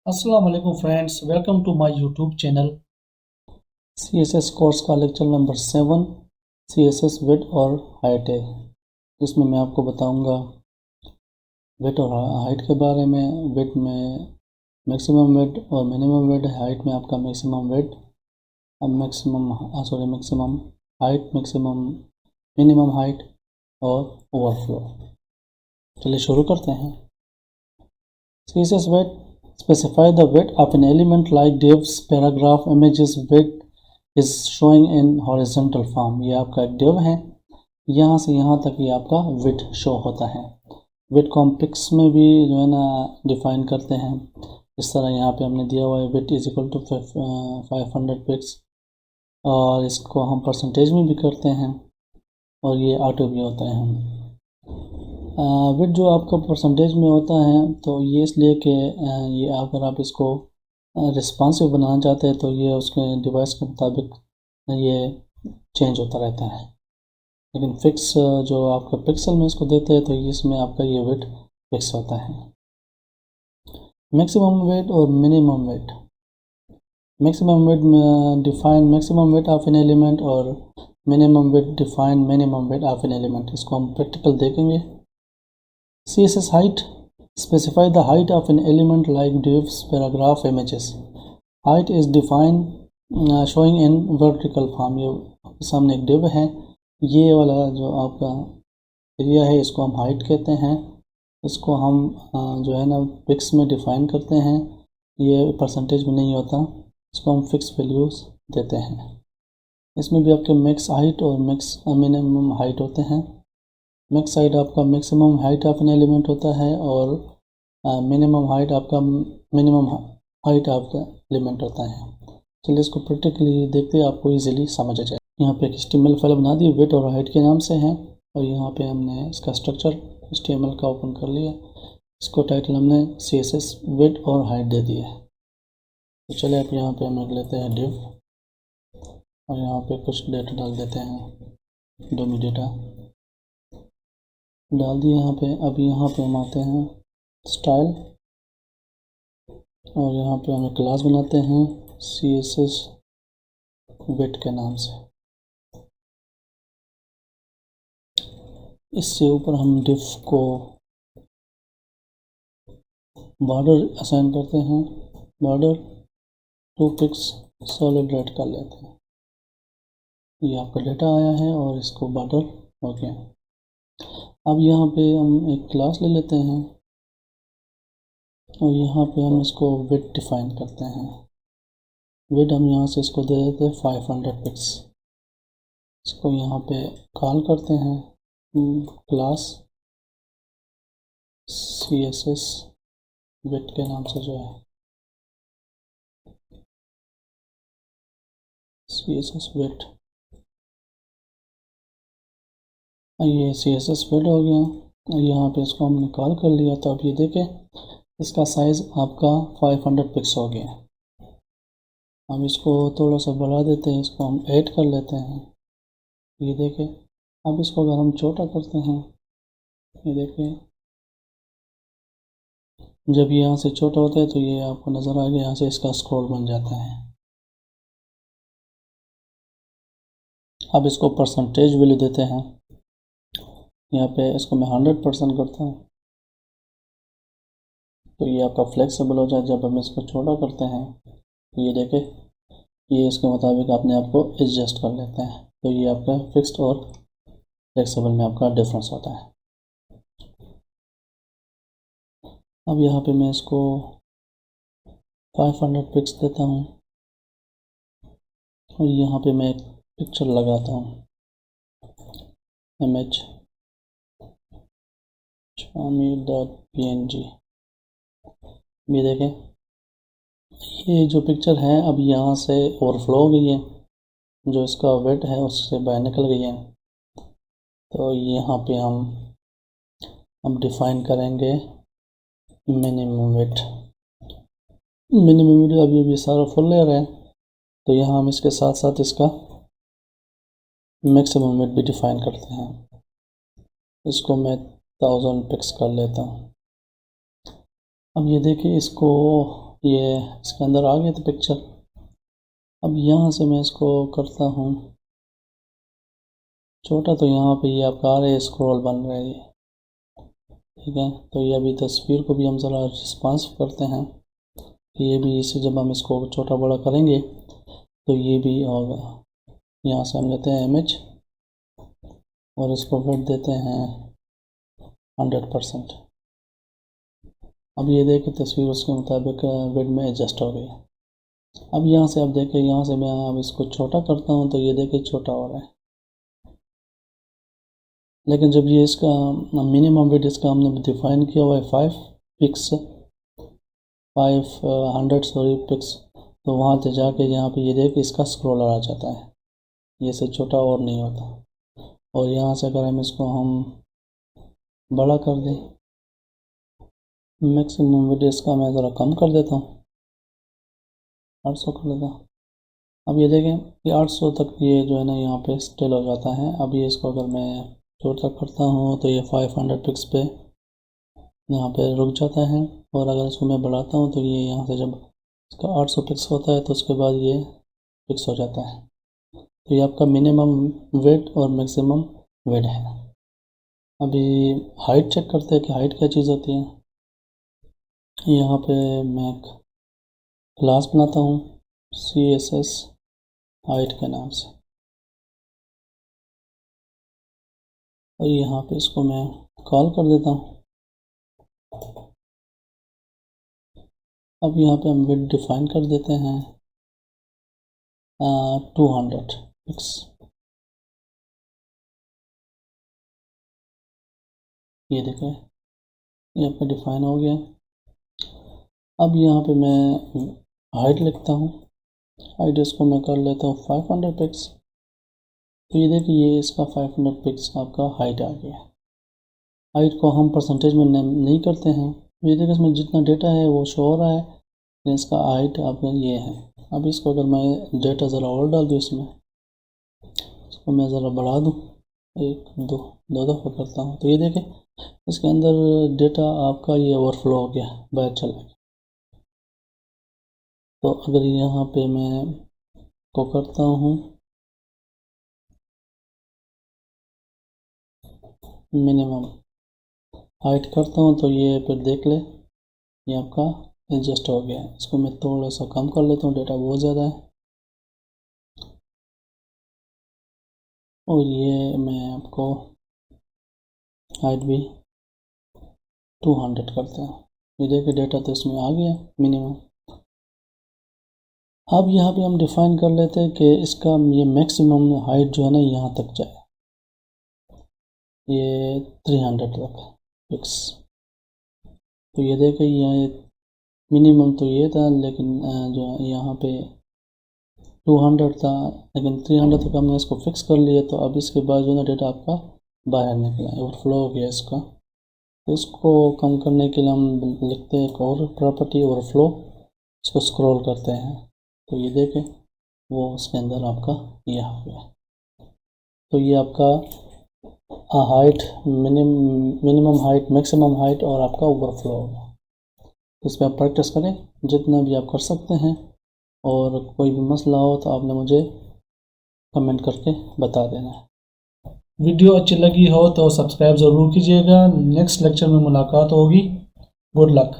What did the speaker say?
अस्सलाम वालेकुम friends, welcome to my YouTube channel. CSS course का लेक्चर नंबर 7 CSS विड्थ और हाइट है, जिसमें मैं आपको बताऊंगा विड्थ और हाइट के बारे में। विड्थ में मैक्सिमम विड्थ और मिनिमम विड्थ, हाइट में आपका मैक्सिमम विड्थ और maximum height, maximum minimum height और ओवरफ्लो। चलिए शुरू करते हैं। CSS width specify the width of an element like divs, paragraph, images. Width is showing in horizontal form। ये आपका एक div है, यहाँ से यहाँ तक ये आपका width शो होता है। width को हम पिक्स में भी जो है ना डिफाइन करते हैं। इस तरह यहाँ पे हमने दिया हुआ है width is equal to 500 pix, और इसको हम परसेंटेज में भी करते हैं और ये ऑटो भी होता है। विड्थ जो आपका परसेंटेज में होता है तो ये इसलिए कि ये अगर आप इसको रिस्पॉन्सिव बनाना चाहते हैं तो ये उसके डिवाइस के मुताबिक ये चेंज होता रहता है। लेकिन फिक्स जो आपका पिक्सल में इसको देते हैं तो इसमें आपका ये विड्थ फिक्स होता है। मैक्सिमम विड्थ और minimum width. Maximum width define maximum width of an element और minimum width define minimum width of an element. इसको हम प्रैक्टिकल देखेंगे। CSS height specify the height of an element like divs, paragraph, images. Height is defined showing in vertical form। ये सामने एक div है, ये वाला जो आपका एरिया है इसको हम हाइट कहते हैं। इसको हम जो है ना पिक्स में डिफाइन करते हैं, ये परसेंटेज में नहीं होता, इसको हम फिक्स वैल्यूज़ देते हैं। इसमें भी आपके मैक्स हाइट और मैक्स मिनिमम हाइट होते हैं। मैक्स हाइट आपका maximum height of an element होता है और मिनिमम हाइट आपका minimum height of the element होता है। चलिए इसको प्रैक्टिकली देखते हैं, आपको इजीली समझ आ जाए। यहाँ पे एक HTML फाइल बना दी विड्थ और हाइट के नाम से है, और यहाँ पे हमने इसका स्ट्रक्चर HTML का ओपन कर लिया। इसको टाइटल हमने CSS विड्थ और हाइट दे दी है। तो चलिए आप यहाँ पे हम रख लेते हैं div, और यहाँ पे कुछ डेटा डाल देते हैं, डमी डेटा डाल दिए यहाँ पे। अब यहाँ पे हम आते हैं स्टाइल, और यहाँ पे हम क्लास बनाते हैं CSS विड्थ के नाम से। इससे ऊपर हम डिफ को बॉर्डर असाइन करते हैं, बॉर्डर 2 पिक्स सॉलिड रेड कर लेते हैं। ये आपका डेटा आया है और इसको बॉर्डर हो गया। अब यहाँ पे हम एक क्लास ले लेते हैं और यहाँ पे हम इसको विड्थ डिफाइन करते हैं। विड्थ हम यहाँ से इसको दे देते हैं 500 पिक्स। इसको यहाँ पे कॉल करते हैं क्लास CSS विड्थ के नाम से, जो है CSS विड्थ। ये CSS विड्थ हो गया। यहाँ पे इसको हमने कॉल कर लिया, तो अब ये देखें इसका साइज़ आपका 500 पिक्स हो गया। हम इसको थोड़ा सा बढ़ा देते हैं, इसको हम 8 कर लेते हैं। ये देखें, अब इसको अगर हम छोटा करते हैं, ये देखें जब ये यहाँ से छोटा होता है तो ये आपको नज़र आ गया, यहाँ से इसका स्क्रॉल बन जाता है। अब इसको परसेंटेज वैल्यू देते हैं, यहाँ पे इसको मैं 100% करता हूँ, तो ये आपका फ्लेक्सिबल हो जाए। जब हम इसको छोटा करते हैं तो ये देखें, ये इसके मुताबिक अपने आप को एडजस्ट कर लेते हैं। तो ये आपका फिक्स्ड और फ्लेक्सिबल में आपका डिफरेंस होता है। अब यहाँ पे मैं इसको 500 पिक्स देता हूँ, और यहाँ पे मैं एक पिक्चर लगाता हूँ, image .png। ये देखें, ये जो पिक्चर है अब यहाँ से ओवरफ्लो हो गई है, जो इसका वेट है उससे बाहर निकल गई है। तो यहाँ पे हम डिफाइन करेंगे मिनिमम वेट। मिनिमम वेट अभी भी सारा फुल लेयर है, तो यहाँ हम इसके साथ साथ इसका मैक्सिमम वेट भी डिफाइन करते हैं। इसको मैं 1000 पिक्स कर लेता हूँ। अब ये देखिए, इसको ये इसके अंदर आ गया था पिक्चर। अब यहाँ से मैं इसको करता हूँ छोटा, तो यहाँ पे ये आपका आ रहा है, स्क्रॉल बन रहा है ये, ठीक है। तो ये अभी तस्वीर को भी हम ज़रा रिस्पॉन्स करते हैं कि ये भी, इसे जब हम इसको छोटा बड़ा करेंगे तो ये भी होगा। यहाँ से हम लेते हैं इमेज और इसको वेट देते हैं 100%। अब ये देखें तस्वीर उसके मुताबिक वेट में एडजस्ट हो गई। अब यहाँ से आप देखें, यहाँ से मैं अब इसको छोटा करता हूँ तो ये देखें छोटा हो रहा है, लेकिन जब ये इसका मिनिमम वेट इसका हमने डिफाइन किया हुआ है 500 पिक्स, तो वहाँ से जाके यहाँ पे ये देख इसका स्क्रॉलर आ जाता है, ये से छोटा और नहीं होता। और यहाँ से अगर हम इसको बड़ा कर दें, मैक्सिमम वेट इसका मैं ज़रा कम कर देता हूँ, 800 कर देता हूँ। अब ये देखें कि 800 तक ये जो है ना यहाँ पे स्टिल हो जाता है। अब ये इसको अगर मैं छोटा करता हूँ तो ये 500 पिक्स पे यहाँ पे रुक जाता है, और अगर इसको मैं बढ़ाता हूँ तो ये यहाँ से जब इसका 800 पिक्स होता है तो उसके बाद ये फिक्स हो जाता है। तो ये आपका मिनिमम वेट और मैक्सिमम वेट है। अभी हाइट चेक करते हैं कि हाइट क्या चीज़ होती है। यहाँ पे मैं क्लास बनाता हूँ CSS हाइट के नाम से, और यहाँ पे इसको मैं कॉल कर देता हूँ। अब यहाँ पे हम विड्थ डिफाइन कर देते हैं 200 पिक्स। ये देखें ये आपका डिफाइन हो गया। अब यहाँ पे मैं हाइट लिखता हूँ, हाइट इसको मैं कर लेता हूँ 500 पिक्स। तो ये देखिए ये इसका 500 पिक्स का आपका हाइट आ गया। हाइट को हम परसेंटेज में नहीं करते हैं। ये देखिए इसमें जितना डेटा है वो शो हो रहा है, इसका हाइट आपका ये है। अब इसको अगर मैं डेटा ज़रा और डाल दूँ इसमें, इसको मैं ज़रा बढ़ा दूँ, दो दफ़ा करता हूँ, तो ये देखें इसके अंदर डेटा आपका ये ओवरफ्लो हो गया, बाहर चला गया। तो अगर यहाँ पे मैं को करता हूँ मिनिमम हाइट करता हूँ, तो ये फिर देख ले ये आपका एडजस्ट हो गया है। इसको मैं थोड़ा सा कम कर लेता हूँ, डेटा बहुत ज़्यादा है। और ये मैं आपको हाइट भी 200 करते हैं। ये देखिए डेटा तो इसमें आ गया मिनिमम। अब यहाँ पे हम डिफाइन कर लेते हैं कि इसका ये मैक्सिमम हाइट जो है ना यहाँ तक जाए, ये 300 तक फिक्स। तो ये देखिए यहाँ मिनिमम तो ये था, लेकिन जो यहाँ पे 200 था, लेकिन 300 तक हमने इसको फिक्स कर लिया। तो अब इसके बाद जो ना डेटा आपका बाहर निकला, ओवरफ्लो हो गया इसका। तो इसको कम करने के लिए हम लिखते हैं एक और प्रॉपर्टी ओवरफ्लो, इसको स्क्रॉल करते हैं, तो ये देखें वो उसके अंदर आपका ये आ गया। तो ये आपका height minimum height, maximum height और आपका ओवरफ्लो होगा। इस पर आप प्रैक्टिस करें जितना भी आप कर सकते हैं, और कोई भी मसला हो तो आपने मुझे कमेंट करके बता देना है। वीडियो अच्छी लगी हो तो सब्सक्राइब ज़रूर कीजिएगा। नेक्स्ट लेक्चर में मुलाकात होगी। Good luck.